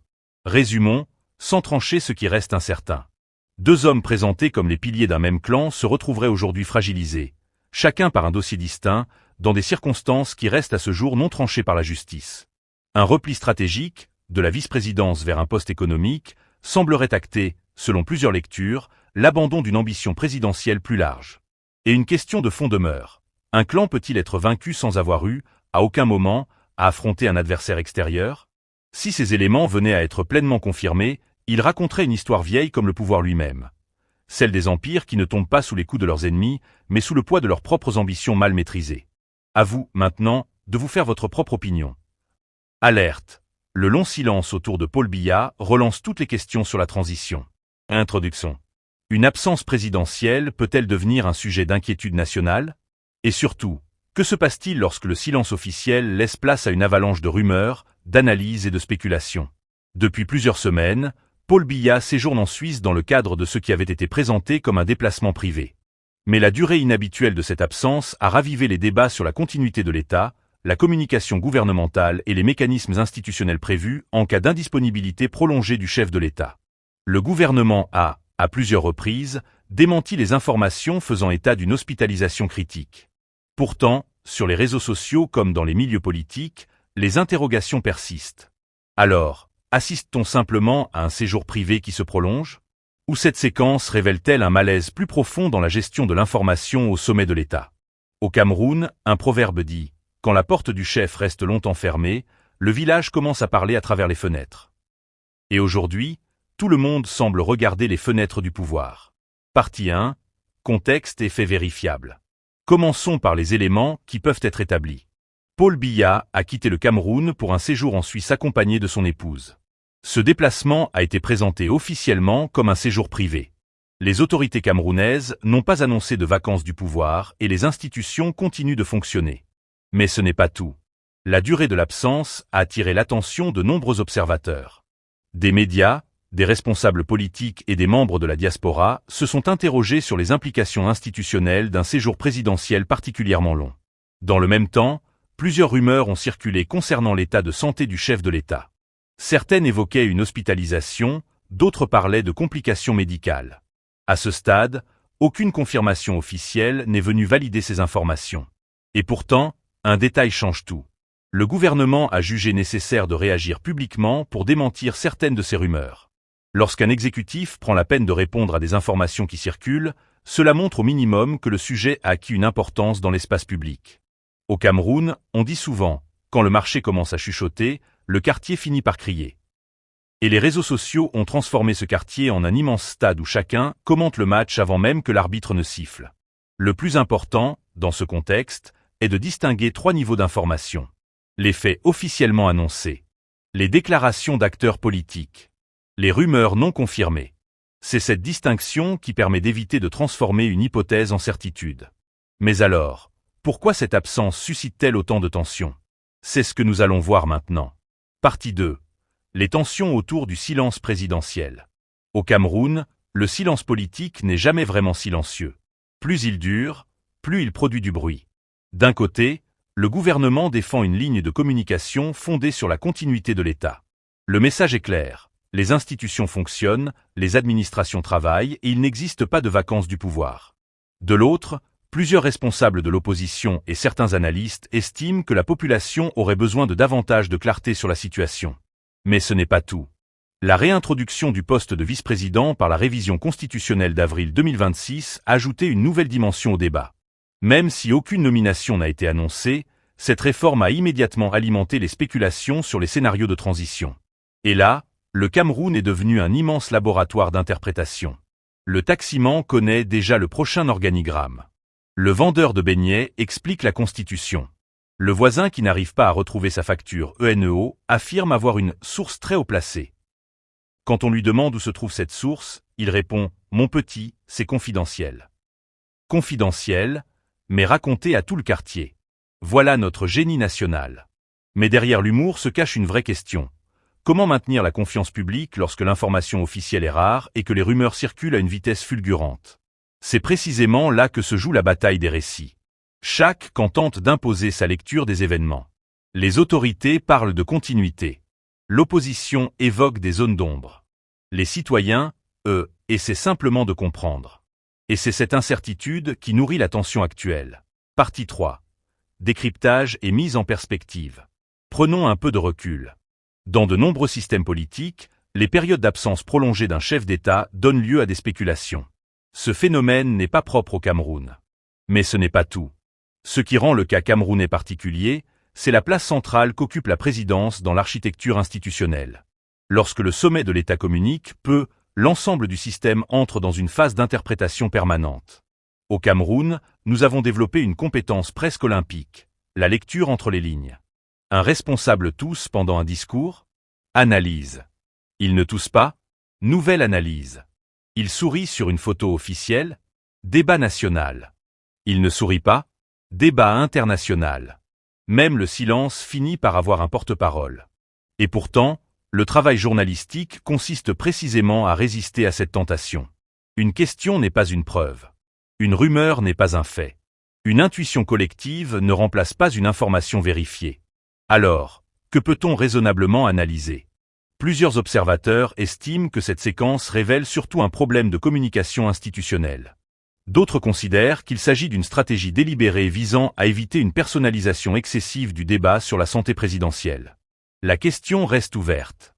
Résumons, sans trancher ce qui reste incertain. Deux hommes présentés comme les piliers d'un même clan se retrouveraient aujourd'hui fragilisés, chacun par un dossier distinct, dans des circonstances qui restent à ce jour non tranchées par la justice. Un repli stratégique, de la vice-présidence vers un poste économique, semblerait acter, selon plusieurs lectures, l'abandon d'une ambition présidentielle plus large. Et une question de fond demeure. Un clan peut-il être vaincu sans avoir eu, à aucun moment, à affronter un adversaire extérieur? Si ces éléments venaient à être pleinement confirmés, ils raconteraient une histoire vieille comme le pouvoir lui-même. Celle des empires qui ne tombent pas sous les coups de leurs ennemis, mais sous le poids de leurs propres ambitions mal maîtrisées. À vous, maintenant, de vous faire votre propre opinion. Alerte. Le long silence autour de Paul Biya relance toutes les questions sur la transition. Introduction. Une absence présidentielle peut-elle devenir un sujet d'inquiétude nationale? Et surtout, que se passe-t-il lorsque le silence officiel laisse place à une avalanche de rumeurs, d'analyses et de spéculations? Depuis plusieurs semaines, Paul Biya séjourne en Suisse dans le cadre de ce qui avait été présenté comme un déplacement privé. Mais la durée inhabituelle de cette absence a ravivé les débats sur la continuité de l'État, la communication gouvernementale et les mécanismes institutionnels prévus en cas d'indisponibilité prolongée du chef de l'État. Le gouvernement a, à plusieurs reprises, démenti les informations faisant état d'une hospitalisation critique. Pourtant, sur les réseaux sociaux comme dans les milieux politiques, les interrogations persistent. Alors, assiste-t-on simplement à un séjour privé qui se prolonge? Ou cette séquence révèle-t-elle un malaise plus profond dans la gestion de l'information au sommet de l'État? Au Cameroun, un proverbe dit « Quand la porte du chef reste longtemps fermée, le village commence à parler à travers les fenêtres ». Et aujourd'hui, tout le monde semble regarder les fenêtres du pouvoir. Partie 1. Contexte et faits vérifiables. Commençons par les éléments qui peuvent être établis. Paul Biya a quitté le Cameroun pour un séjour en Suisse accompagné de son épouse. Ce déplacement a été présenté officiellement comme un séjour privé. Les autorités camerounaises n'ont pas annoncé de vacances du pouvoir et les institutions continuent de fonctionner. Mais ce n'est pas tout. La durée de l'absence a attiré l'attention de nombreux observateurs. Des médias, des responsables politiques et des membres de la diaspora se sont interrogés sur les implications institutionnelles d'un séjour présidentiel particulièrement long. Dans le même temps, plusieurs rumeurs ont circulé concernant l'état de santé du chef de l'État. Certaines évoquaient une hospitalisation, d'autres parlaient de complications médicales. À ce stade, aucune confirmation officielle n'est venue valider ces informations. Et pourtant, un détail change tout. Le gouvernement a jugé nécessaire de réagir publiquement pour démentir certaines de ces rumeurs. Lorsqu'un exécutif prend la peine de répondre à des informations qui circulent, cela montre au minimum que le sujet a acquis une importance dans l'espace public. Au Cameroun, on dit souvent, quand le marché commence à chuchoter, le quartier finit par crier. Et les réseaux sociaux ont transformé ce quartier en un immense stade où chacun commente le match avant même que l'arbitre ne siffle. Le plus important, dans ce contexte, est de distinguer 3 niveaux d'information. Les faits officiellement annoncés, les déclarations d'acteurs politiques, les rumeurs non confirmées. C'est cette distinction qui permet d'éviter de transformer une hypothèse en certitude. Mais alors, pourquoi cette absence suscite-t-elle autant de tensions? C'est ce que nous allons voir maintenant. Partie 2. Les tensions autour du silence présidentiel. Au Cameroun, le silence politique n'est jamais vraiment silencieux. Plus il dure, plus il produit du bruit. D'un côté, le gouvernement défend une ligne de communication fondée sur la continuité de l'État. Le message est clair. Les institutions fonctionnent, les administrations travaillent et il n'existe pas de vacances du pouvoir. De l'autre, plusieurs responsables de l'opposition et certains analystes estiment que la population aurait besoin de davantage de clarté sur la situation. Mais ce n'est pas tout. La réintroduction du poste de vice-président par la révision constitutionnelle d'avril 2026 a ajouté une nouvelle dimension au débat. Même si aucune nomination n'a été annoncée, cette réforme a immédiatement alimenté les spéculations sur les scénarios de transition. Et là, le Cameroun est devenu un immense laboratoire d'interprétation. Le taximan connaît déjà le prochain organigramme. Le vendeur de beignets explique la Constitution. Le voisin qui n'arrive pas à retrouver sa facture ENEO affirme avoir une source très haut placée. Quand on lui demande où se trouve cette source, il répond « Mon petit, c'est confidentiel ». Confidentiel, mais raconté à tout le quartier. Voilà notre génie national. Mais derrière l'humour se cache une vraie question. Comment maintenir la confiance publique lorsque l'information officielle est rare et que les rumeurs circulent à une vitesse fulgurante? C'est précisément là que se joue la bataille des récits. Chaque camp tente d'imposer sa lecture des événements. Les autorités parlent de continuité. L'opposition évoque des zones d'ombre. Les citoyens, eux, essaient simplement de comprendre. Et c'est cette incertitude qui nourrit la tension actuelle. Partie 3. Décryptage et mise en perspective. Prenons un peu de recul. Dans de nombreux systèmes politiques, les périodes d'absence prolongée d'un chef d'État donnent lieu à des spéculations. Ce phénomène n'est pas propre au Cameroun. Mais ce n'est pas tout. Ce qui rend le cas camerounais particulier, c'est la place centrale qu'occupe la présidence dans l'architecture institutionnelle. Lorsque le sommet de l'État communique, l'ensemble du système entre dans une phase d'interprétation permanente. Au Cameroun, nous avons développé une compétence presque olympique, la lecture entre les lignes. Un responsable tousse pendant un discours? Analyse. Il ne tousse pas? Nouvelle analyse. Il sourit sur une photo officielle? Débat national. Il ne sourit pas? Débat international. Même le silence finit par avoir un porte-parole. Et pourtant, le travail journalistique consiste précisément à résister à cette tentation. Une question n'est pas une preuve. Une rumeur n'est pas un fait. Une intuition collective ne remplace pas une information vérifiée. Alors, que peut-on raisonnablement analyser? Plusieurs observateurs estiment que cette séquence révèle surtout un problème de communication institutionnelle. D'autres considèrent qu'il s'agit d'une stratégie délibérée visant à éviter une personnalisation excessive du débat sur la santé présidentielle. La question reste ouverte.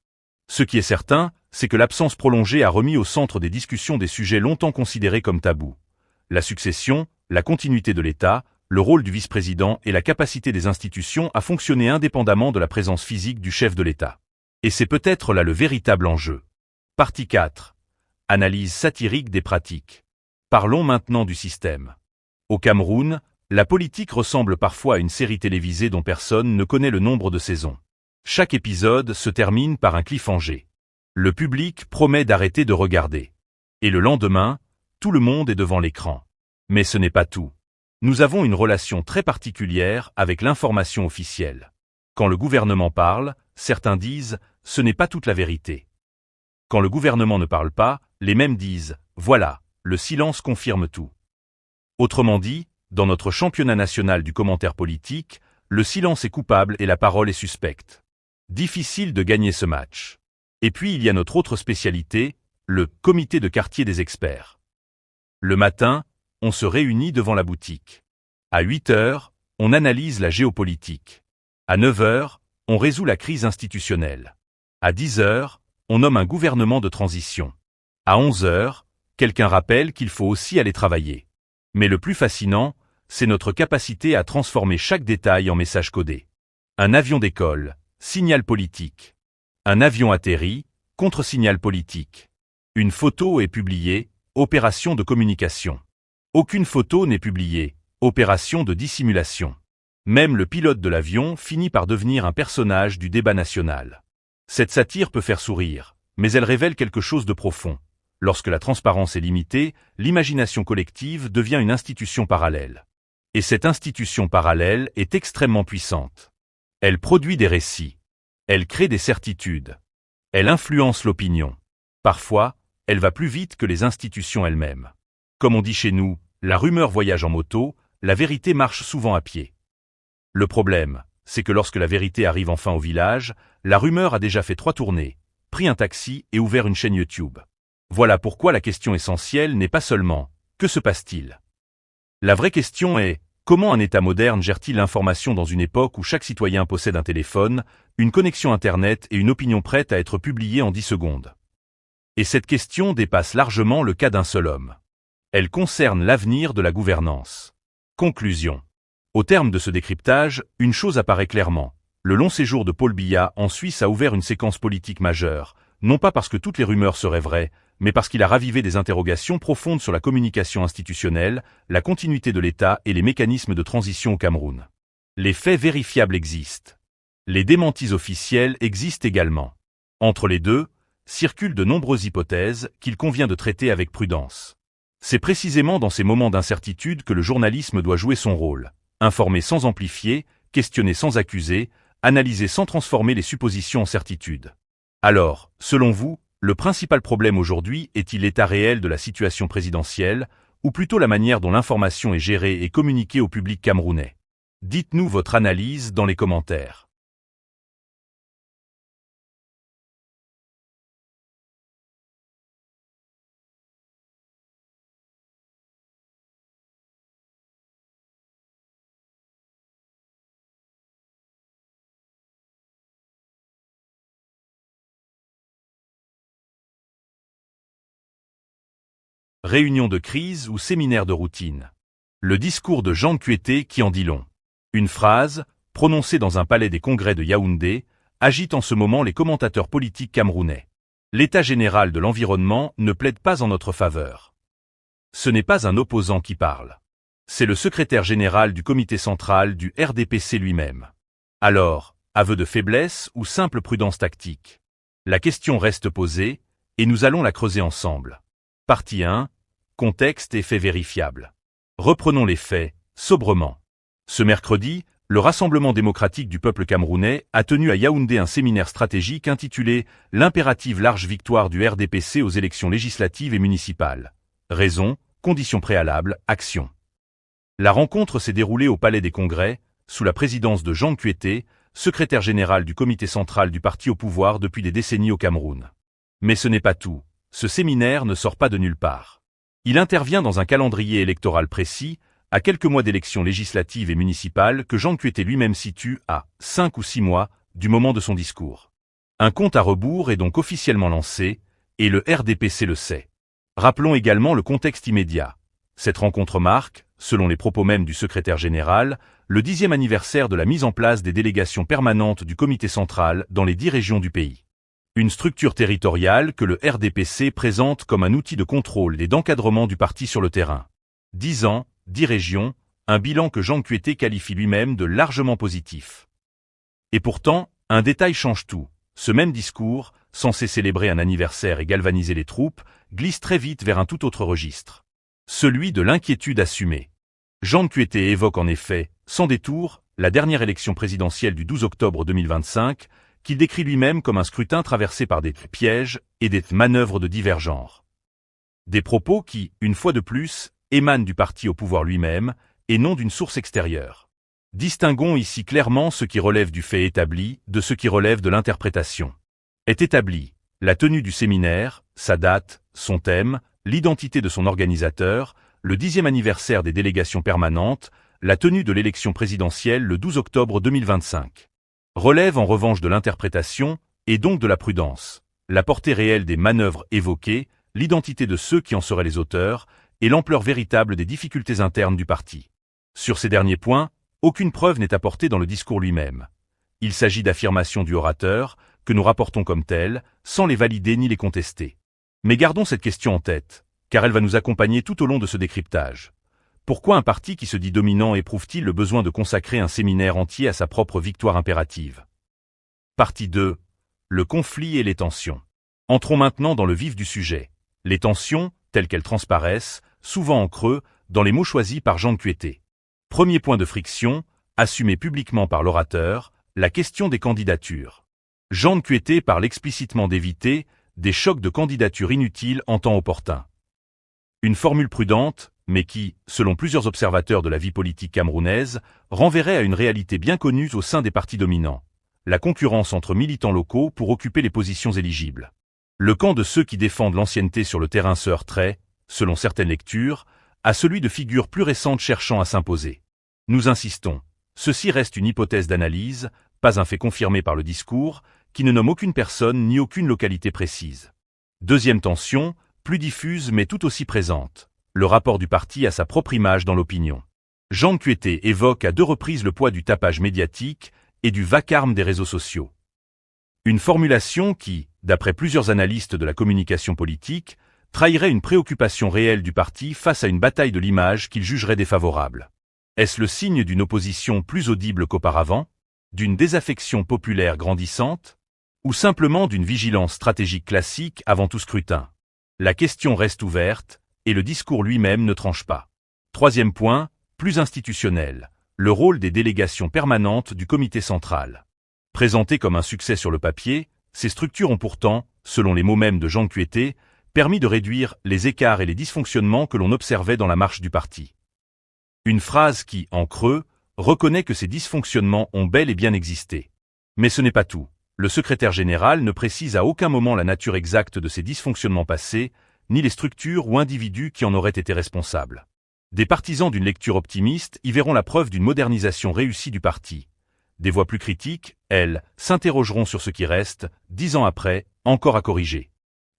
Ce qui est certain, c'est que l'absence prolongée a remis au centre des discussions des sujets longtemps considérés comme tabous. La succession, la continuité de l'État, le rôle du vice-président et la capacité des institutions à fonctionner indépendamment de la présence physique du chef de l'État. Et c'est peut-être là le véritable enjeu. Partie 4. Analyse satirique des pratiques. Parlons maintenant du système. Au Cameroun, la politique ressemble parfois à une série télévisée dont personne ne connaît le nombre de saisons. Chaque épisode se termine par un cliffhanger. Le public promet d'arrêter de regarder. Et le lendemain, tout le monde est devant l'écran. Mais ce n'est pas tout. Nous avons une relation très particulière avec l'information officielle. Quand le gouvernement parle, certains disent « ce n'est pas toute la vérité ». Quand le gouvernement ne parle pas, les mêmes disent « voilà ». Le silence confirme tout. Autrement dit, dans notre championnat national du commentaire politique, le silence est coupable et la parole est suspecte. Difficile de gagner ce match. Et puis il y a notre autre spécialité, le comité de quartier des experts. Le matin, on se réunit devant la boutique. À 8 heures, on analyse la géopolitique. À 9 heures, on résout la crise institutionnelle. À 10 heures, on nomme un gouvernement de transition. À 11 heures, quelqu'un rappelle qu'il faut aussi aller travailler. Mais le plus fascinant, c'est notre capacité à transformer chaque détail en message codé. Un avion décolle, signal politique. Un avion atterrit, contre-signal politique. Une photo est publiée, opération de communication. Aucune photo n'est publiée, opération de dissimulation. Même le pilote de l'avion finit par devenir un personnage du débat national. Cette satire peut faire sourire, mais elle révèle quelque chose de profond. Lorsque la transparence est limitée, l'imagination collective devient une institution parallèle. Et cette institution parallèle est extrêmement puissante. Elle produit des récits. Elle crée des certitudes. Elle influence l'opinion. Parfois, elle va plus vite que les institutions elles-mêmes. Comme on dit chez nous, la rumeur voyage en moto, la vérité marche souvent à pied. Le problème, c'est que lorsque la vérité arrive enfin au village, la rumeur a déjà fait 3 tournées, pris un taxi et ouvert une chaîne YouTube. Voilà pourquoi la question essentielle n'est pas seulement « que se passe-t-il ?» La vraie question est « comment un État moderne gère-t-il l'information dans une époque où chaque citoyen possède un téléphone, une connexion Internet et une opinion prête à être publiée en 10 secondes ?» Et cette question dépasse largement le cas d'un seul homme. Elle concerne l'avenir de la gouvernance. Conclusion. Au terme de ce décryptage, une chose apparaît clairement. Le long séjour de Paul Biya en Suisse a ouvert une séquence politique majeure, non pas parce que toutes les rumeurs seraient vraies, mais parce qu'il a ravivé des interrogations profondes sur la communication institutionnelle, la continuité de l'État et les mécanismes de transition au Cameroun. Les faits vérifiables existent. Les démentis officiels existent également. Entre les deux, circulent de nombreuses hypothèses qu'il convient de traiter avec prudence. C'est précisément dans ces moments d'incertitude que le journalisme doit jouer son rôle. Informer sans amplifier, questionner sans accuser, analyser sans transformer les suppositions en certitudes. Alors, selon vous, le principal problème aujourd'hui est-il l'état réel de la situation présidentielle, ou plutôt la manière dont l'information est gérée et communiquée au public camerounais? Dites-nous votre analyse dans les commentaires. Réunion de crise ou séminaire de routine. Le discours de Jean Nkuete qui en dit long. Une phrase, prononcée dans un palais des congrès de Yaoundé, agite en ce moment les commentateurs politiques camerounais. L'état général de l'environnement ne plaide pas en notre faveur. Ce n'est pas un opposant qui parle. C'est le secrétaire général du comité central du RDPC lui-même. Alors, aveu de faiblesse ou simple prudence tactique? La question reste posée, et nous allons la creuser ensemble. Partie 1. Contexte et faits vérifiables. Reprenons les faits, sobrement. Ce mercredi, le Rassemblement démocratique du peuple camerounais a tenu à Yaoundé un séminaire stratégique intitulé « L'impérative large victoire du RDPC aux élections législatives et municipales. Raison, conditions préalables, action ». La rencontre s'est déroulée au Palais des Congrès, sous la présidence de Jean Nkuete, secrétaire général du comité central du parti au pouvoir depuis des décennies au Cameroun. Mais ce n'est pas tout, ce séminaire ne sort pas de nulle part. Il intervient dans un calendrier électoral précis, à quelques mois d'élections législatives et municipales que Jean Nkuete lui-même situe à 5 ou 6 mois du moment de son discours. Un compte à rebours est donc officiellement lancé, et le RDPC le sait. Rappelons également le contexte immédiat. Cette rencontre marque, selon les propos mêmes du secrétaire général, le 10e anniversaire de la mise en place des délégations permanentes du comité central dans les 10 régions du pays. Une structure territoriale que le RDPC présente comme un outil de contrôle et d'encadrement du parti sur le terrain. 10 ans, 10 régions, un bilan que Jean Nkuete qualifie lui-même de largement positif. Et pourtant, un détail change tout. Ce même discours, censé célébrer un anniversaire et galvaniser les troupes, glisse très vite vers un tout autre registre. Celui de l'inquiétude assumée. Jean Nkuete évoque en effet, sans détour, la dernière élection présidentielle du 12 octobre 2025, qu'il décrit lui-même comme un scrutin traversé par des pièges et des manœuvres de divers genres. Des propos qui, une fois de plus, émanent du parti au pouvoir lui-même, et non d'une source extérieure. Distinguons ici clairement ce qui relève du fait établi de ce qui relève de l'interprétation. Est établi la tenue du séminaire, sa date, son thème, l'identité de son organisateur, le 10e anniversaire des délégations permanentes, la tenue de l'élection présidentielle le 12 octobre 2025. Relève en revanche de l'interprétation, et donc de la prudence, la portée réelle des manœuvres évoquées, l'identité de ceux qui en seraient les auteurs, et l'ampleur véritable des difficultés internes du parti. Sur ces derniers points, aucune preuve n'est apportée dans le discours lui-même. Il s'agit d'affirmations du orateur, que nous rapportons comme telles, sans les valider ni les contester. Mais gardons cette question en tête, car elle va nous accompagner tout au long de ce décryptage. Pourquoi un parti qui se dit dominant éprouve-t-il le besoin de consacrer un séminaire entier à sa propre victoire impérative? Partie 2. Le conflit et les tensions. Entrons maintenant dans le vif du sujet. Les tensions, telles qu'elles transparaissent, souvent en creux, dans les mots choisis par Jean Nkuete. Premier point de friction, assumé publiquement par l'orateur, la question des candidatures. Jean Nkuete parle explicitement d'éviter des chocs de candidature inutiles en temps opportun. Une formule prudente, mais qui, selon plusieurs observateurs de la vie politique camerounaise, renverrait à une réalité bien connue au sein des partis dominants, la concurrence entre militants locaux pour occuper les positions éligibles. Le camp de ceux qui défendent l'ancienneté sur le terrain se heurterait, selon certaines lectures, à celui de figures plus récentes cherchant à s'imposer. Nous insistons, ceci reste une hypothèse d'analyse, pas un fait confirmé par le discours, qui ne nomme aucune personne ni aucune localité précise. Deuxième tension, plus diffuse mais tout aussi présente, le rapport du parti à sa propre image dans l'opinion. Jean Nkuete évoque à 2 reprises le poids du tapage médiatique et du vacarme des réseaux sociaux. Une formulation qui, d'après plusieurs analystes de la communication politique, trahirait une préoccupation réelle du parti face à une bataille de l'image qu'il jugerait défavorable. Est-ce le signe d'une opposition plus audible qu'auparavant, d'une désaffection populaire grandissante, ou simplement d'une vigilance stratégique classique avant tout scrutin? La question reste ouverte, et le discours lui-même ne tranche pas. Troisième point, plus institutionnel, le rôle des délégations permanentes du comité central. Présentées comme un succès sur le papier, ces structures ont pourtant, selon les mots mêmes de Jean Nkuete, permis de réduire les écarts et les dysfonctionnements que l'on observait dans la marche du parti. Une phrase qui, en creux, reconnaît que ces dysfonctionnements ont bel et bien existé. Mais ce n'est pas tout. Le secrétaire général ne précise à aucun moment la nature exacte de ces dysfonctionnements passés, ni les structures ou individus qui en auraient été responsables. Des partisans d'une lecture optimiste y verront la preuve d'une modernisation réussie du parti. Des voix plus critiques, elles, s'interrogeront sur ce qui reste, 10 ans après, encore à corriger.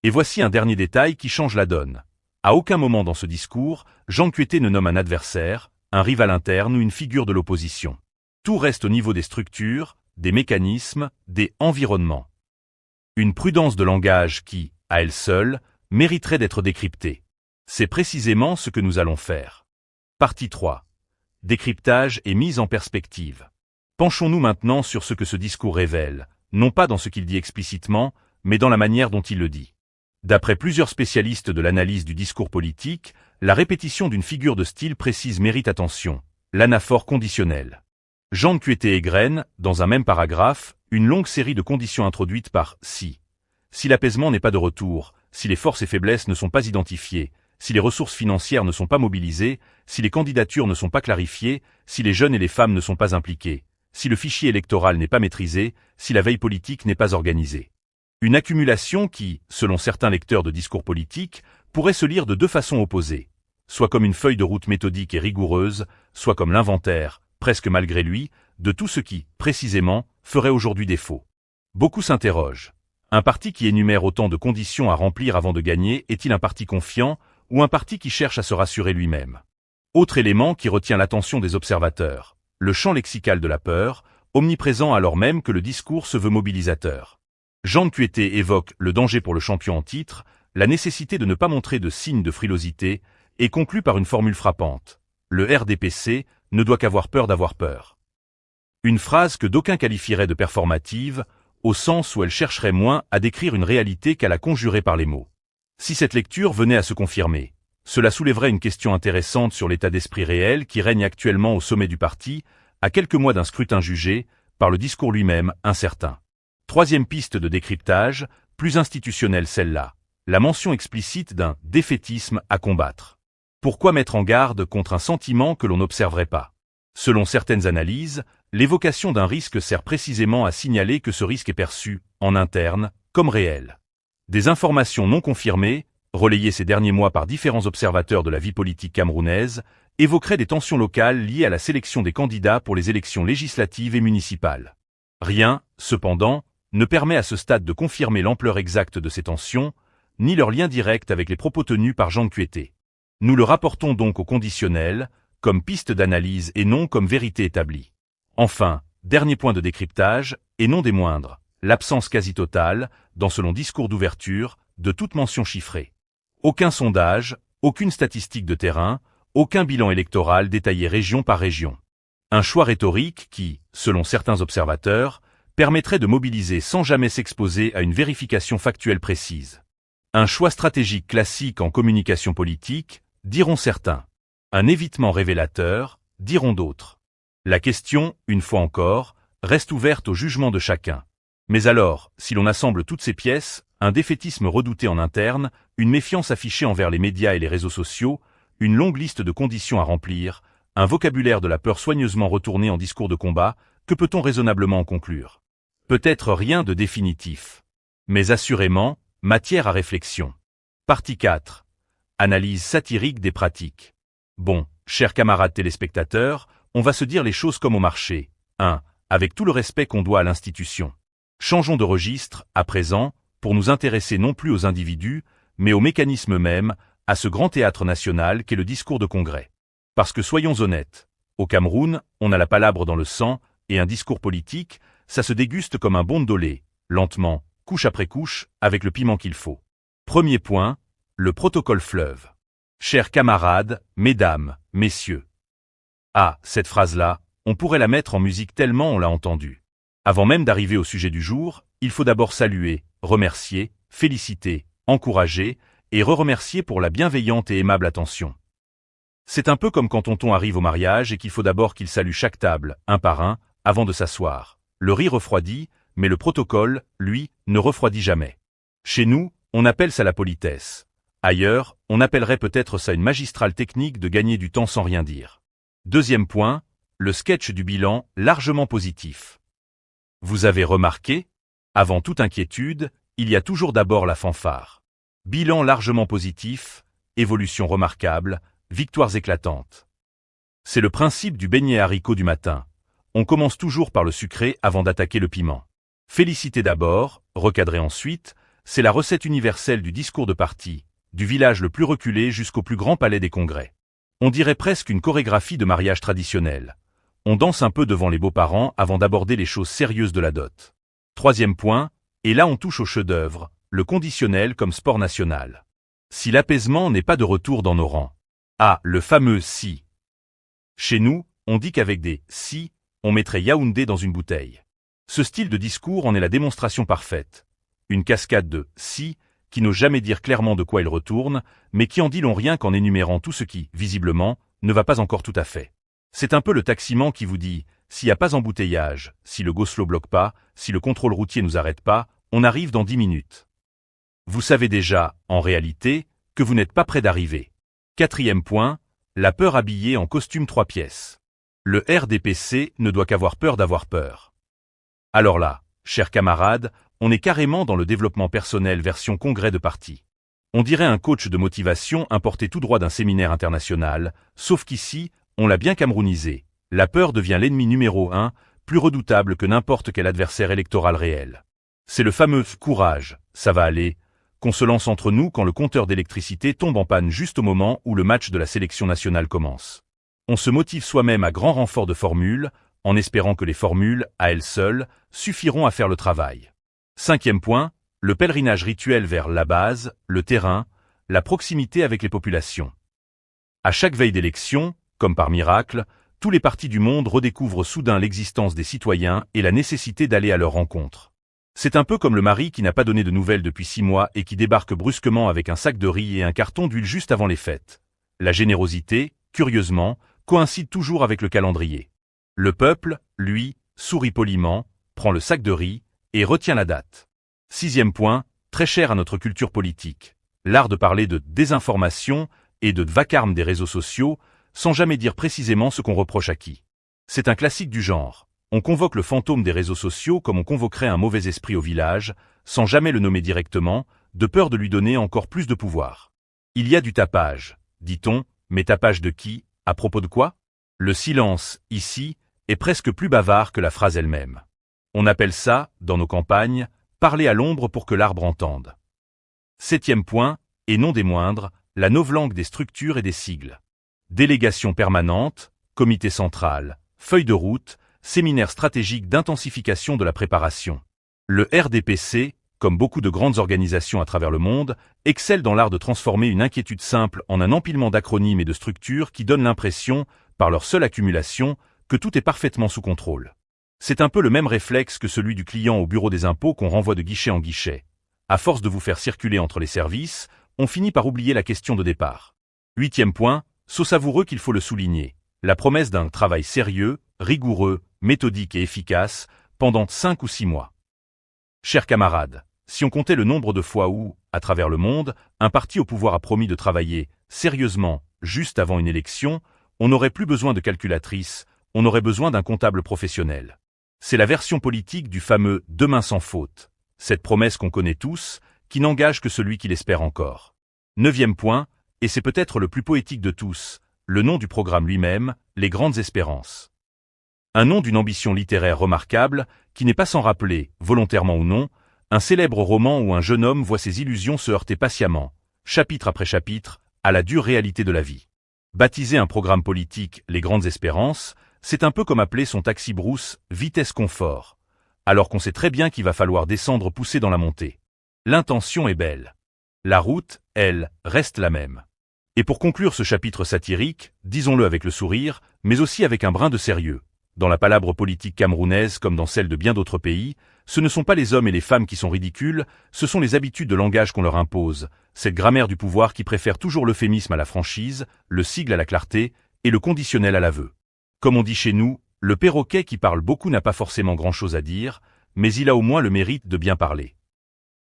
Et voici un dernier détail qui change la donne. À aucun moment dans ce discours, Jean Coëté ne nomme un adversaire, un rival interne ou une figure de l'opposition. Tout reste au niveau des structures, des mécanismes, des environnements. Une prudence de langage qui, à elle seule, mériterait d'être décryptée. C'est précisément ce que nous allons faire. Partie 3. Décryptage et mise en perspective. Penchons-nous maintenant sur ce que ce discours révèle, non pas dans ce qu'il dit explicitement, mais dans la manière dont il le dit. D'après plusieurs spécialistes de l'analyse du discours politique, la répétition d'une figure de style précise mérite attention, l'anaphore conditionnelle. Jean Coëté égrène, dans un même paragraphe, une longue série de conditions introduites par « si ». Si l'apaisement n'est pas de retour, si les forces et faiblesses ne sont pas identifiées, si les ressources financières ne sont pas mobilisées, si les candidatures ne sont pas clarifiées, si les jeunes et les femmes ne sont pas impliqués, si le fichier électoral n'est pas maîtrisé, si la veille politique n'est pas organisée. Une accumulation qui, selon certains lecteurs de discours politiques, pourrait se lire de deux façons opposées, soit comme une feuille de route méthodique et rigoureuse, soit comme l'inventaire, presque malgré lui, de tout ce qui, précisément, ferait aujourd'hui défaut. Beaucoup s'interrogent. Un parti qui énumère autant de conditions à remplir avant de gagner est-il un parti confiant ou un parti qui cherche à se rassurer lui-même? Autre élément qui retient l'attention des observateurs, le champ lexical de la peur, omniprésent alors même que le discours se veut mobilisateur. Jean Coëté évoque le danger pour le champion en titre, la nécessité de ne pas montrer de signes de frilosité, et conclut par une formule frappante. Le RDPC ne doit qu'avoir peur d'avoir peur. Une phrase que d'aucuns qualifieraient de performative, au sens où elle chercherait moins à décrire une réalité qu'à la conjurer par les mots. Si cette lecture venait à se confirmer, cela soulèverait une question intéressante sur l'état d'esprit réel qui règne actuellement au sommet du parti, à quelques mois d'un scrutin jugé, par le discours lui-même, incertain. Troisième piste de décryptage, plus institutionnelle celle-là, la mention explicite d'un défaitisme à combattre. Pourquoi mettre en garde contre un sentiment que l'on n'observerait pas? Selon certaines analyses, l'évocation d'un risque sert précisément à signaler que ce risque est perçu, en interne, comme réel. Des informations non confirmées, relayées ces derniers mois par différents observateurs de la vie politique camerounaise, évoqueraient des tensions locales liées à la sélection des candidats pour les élections législatives et municipales. Rien, cependant, ne permet à ce stade de confirmer l'ampleur exacte de ces tensions, ni leur lien direct avec les propos tenus par Jean Coëté. Nous le rapportons donc au conditionnel, comme piste d'analyse et non comme vérité établie. Enfin, dernier point de décryptage, et non des moindres, l'absence quasi totale, dans ce long discours d'ouverture, de toute mention chiffrée. Aucun sondage, aucune statistique de terrain, aucun bilan électoral détaillé région par région. Un choix rhétorique qui, selon certains observateurs, permettrait de mobiliser sans jamais s'exposer à une vérification factuelle précise. Un choix stratégique classique en communication politique, diront certains. Un évitement révélateur, diront d'autres. La question, une fois encore, reste ouverte au jugement de chacun. Mais alors, si l'on assemble toutes ces pièces, un défaitisme redouté en interne, une méfiance affichée envers les médias et les réseaux sociaux, une longue liste de conditions à remplir, un vocabulaire de la peur soigneusement retourné en discours de combat, que peut-on raisonnablement en conclure? Peut-être rien de définitif. Mais assurément, matière à réflexion. Partie 4. Analyse satirique des pratiques. Bon, chers camarades téléspectateurs, on va se dire les choses comme au marché. 1. Avec tout le respect qu'on doit à l'institution. Changeons de registre, à présent, pour nous intéresser non plus aux individus, mais au mécanisme même, à ce grand théâtre national qu'est le discours de congrès. Parce que soyons honnêtes, au Cameroun, on a la palabre dans le sang, et un discours politique, ça se déguste comme un bondolé, lentement, couche après couche, avec le piment qu'il faut. Premier point, le protocole fleuve. Chers camarades, mesdames, messieurs. Ah, cette phrase-là, on pourrait la mettre en musique tellement on l'a entendue. Avant même d'arriver au sujet du jour, il faut d'abord saluer, remercier, féliciter, encourager, et re-remercier pour la bienveillante et aimable attention. C'est un peu comme quand tonton arrive au mariage et qu'il faut d'abord qu'il salue chaque table, un par un, avant de s'asseoir. Le riz refroidit, mais le protocole, lui, ne refroidit jamais. Chez nous, on appelle ça la politesse. Ailleurs, on appellerait peut-être ça une magistrale technique de gagner du temps sans rien dire. Deuxième point, le sketch du bilan, largement positif. Vous avez remarqué? Avant toute inquiétude, il y a toujours d'abord la fanfare. Bilan largement positif, évolution remarquable, victoires éclatantes. C'est le principe du beignet haricot du matin. On commence toujours par le sucré avant d'attaquer le piment. Féliciter d'abord, recadrer ensuite, c'est la recette universelle du discours de parti, du village le plus reculé jusqu'au plus grand palais des congrès. On dirait presque une chorégraphie de mariage traditionnel. On danse un peu devant les beaux-parents avant d'aborder les choses sérieuses de la dot. Troisième point, et là on touche au chef-d'œuvre, le conditionnel comme sport national. Si l'apaisement n'est pas de retour dans nos rangs. Ah, le fameux « si ». Chez nous, on dit qu'avec des « si », on mettrait Yaoundé dans une bouteille. Ce style de discours en est la démonstration parfaite. Une cascade de « si » qui n'ose jamais dire clairement de quoi il retourne, mais qui en dit long rien qu'en énumérant tout ce qui, visiblement, ne va pas encore tout à fait. C'est un peu le taximan qui vous dit « s'il n'y a pas embouteillage, si le go-slow bloque pas, si le contrôle routier nous arrête pas, on arrive dans 10 minutes ». Vous savez déjà, en réalité, que vous n'êtes pas près d'arriver. Quatrième point, la peur habillée en costume 3 pièces. Le RDPC ne doit qu'avoir peur d'avoir peur. Alors là, chers camarades, on est carrément dans le développement personnel version congrès de parti. On dirait un coach de motivation importé tout droit d'un séminaire international, sauf qu'ici, on l'a bien camerounisé. La peur devient l'ennemi numéro 1, plus redoutable que n'importe quel adversaire électoral réel. C'est le fameux « courage, ça va aller », qu'on se lance entre nous quand le compteur d'électricité tombe en panne juste au moment où le match de la sélection nationale commence. On se motive soi-même à grand renfort de formules, en espérant que les formules, à elles seules, suffiront à faire le travail. Cinquième point, le pèlerinage rituel vers la base, le terrain, la proximité avec les populations. À chaque veille d'élection, comme par miracle, tous les partis du monde redécouvrent soudain l'existence des citoyens et la nécessité d'aller à leur rencontre. C'est un peu comme le mari qui n'a pas donné de nouvelles depuis 6 mois et qui débarque brusquement avec un sac de riz et un carton d'huile juste avant les fêtes. La générosité, curieusement, coïncide toujours avec le calendrier. Le peuple, lui, sourit poliment, prend le sac de riz et retient la date. Sixième point, très cher à notre culture politique, l'art de parler de désinformation et de vacarme des réseaux sociaux, sans jamais dire précisément ce qu'on reproche à qui. C'est un classique du genre. On convoque le fantôme des réseaux sociaux comme on convoquerait un mauvais esprit au village, sans jamais le nommer directement, de peur de lui donner encore plus de pouvoir. Il y a du tapage, dit-on, mais tapage de qui, à propos de quoi? Le silence, ici, est presque plus bavard que la phrase elle-même. On appelle ça, dans nos campagnes, parler à l'ombre pour que l'arbre entende. Septième point, et non des moindres, la novlangue des structures et des sigles. Délégation permanente, comité central, feuille de route, séminaire stratégique d'intensification de la préparation. Le RDPC, comme beaucoup de grandes organisations à travers le monde, excelle dans l'art de transformer une inquiétude simple en un empilement d'acronymes et de structures qui donnent l'impression, par leur seule accumulation, que tout est parfaitement sous contrôle. C'est un peu le même réflexe que celui du client au bureau des impôts qu'on renvoie de guichet en guichet. À force de vous faire circuler entre les services, on finit par oublier la question de départ. Huitième point, saut savoureux qu'il faut le souligner, la promesse d'un travail sérieux, rigoureux, méthodique et efficace, pendant 5 ou 6 mois. Chers camarades, si on comptait le nombre de fois où, à travers le monde, un parti au pouvoir a promis de travailler sérieusement, juste avant une élection, on n'aurait plus besoin de calculatrice, on aurait besoin d'un comptable professionnel. C'est la version politique du fameux « demain sans faute », cette promesse qu'on connaît tous, qui n'engage que celui qui l'espère encore. Neuvième point, et c'est peut-être le plus poétique de tous, le nom du programme lui-même, Les Grandes Espérances. Un nom d'une ambition littéraire remarquable, qui n'est pas sans rappeler, volontairement ou non, un célèbre roman où un jeune homme voit ses illusions se heurter patiemment, chapitre après chapitre, à la dure réalité de la vie. Baptiser un programme politique Les Grandes Espérances, c'est un peu comme appeler son taxi brousse Vitesse Confort, alors qu'on sait très bien qu'il va falloir descendre pousser dans la montée. L'intention est belle. La route, elle, reste la même. Et pour conclure ce chapitre satirique, disons-le avec le sourire, mais aussi avec un brin de sérieux. Dans la palabre politique camerounaise comme dans celle de bien d'autres pays, ce ne sont pas les hommes et les femmes qui sont ridicules, ce sont les habitudes de langage qu'on leur impose, cette grammaire du pouvoir qui préfère toujours l'euphémisme à la franchise, le sigle à la clarté et le conditionnel à l'aveu. Comme on dit chez nous, le perroquet qui parle beaucoup n'a pas forcément grand-chose à dire, mais il a au moins le mérite de bien parler.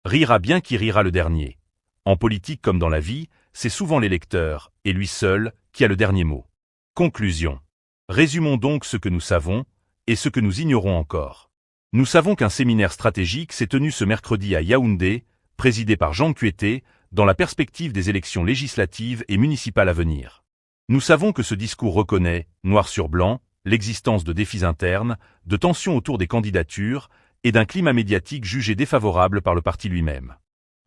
Rira bien qui rira le dernier. En politique comme dans la vie, c'est souvent l'électeur, et lui seul, qui a le dernier mot. Conclusion. Résumons donc ce que nous savons, et ce que nous ignorons encore. Nous savons qu'un séminaire stratégique s'est tenu ce mercredi à Yaoundé, présidé par Jean Kueté, dans la perspective des élections législatives et municipales à venir. Nous savons que ce discours reconnaît, noir sur blanc, l'existence de défis internes, de tensions autour des candidatures, et d'un climat médiatique jugé défavorable par le parti lui-même.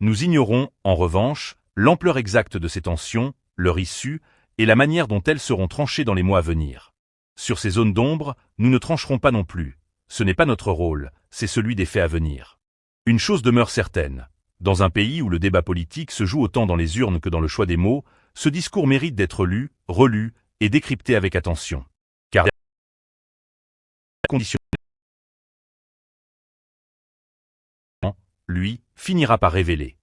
Nous ignorons, en revanche, l'ampleur exacte de ces tensions, leur issue, et la manière dont elles seront tranchées dans les mois à venir. Sur ces zones d'ombre, nous ne trancherons pas non plus. Ce n'est pas notre rôle, c'est celui des faits à venir. Une chose demeure certaine. Dans un pays où le débat politique se joue autant dans les urnes que dans le choix des mots, ce discours mérite d'être lu, relu et décrypté avec attention. Car conditionnel, lui, finira par révéler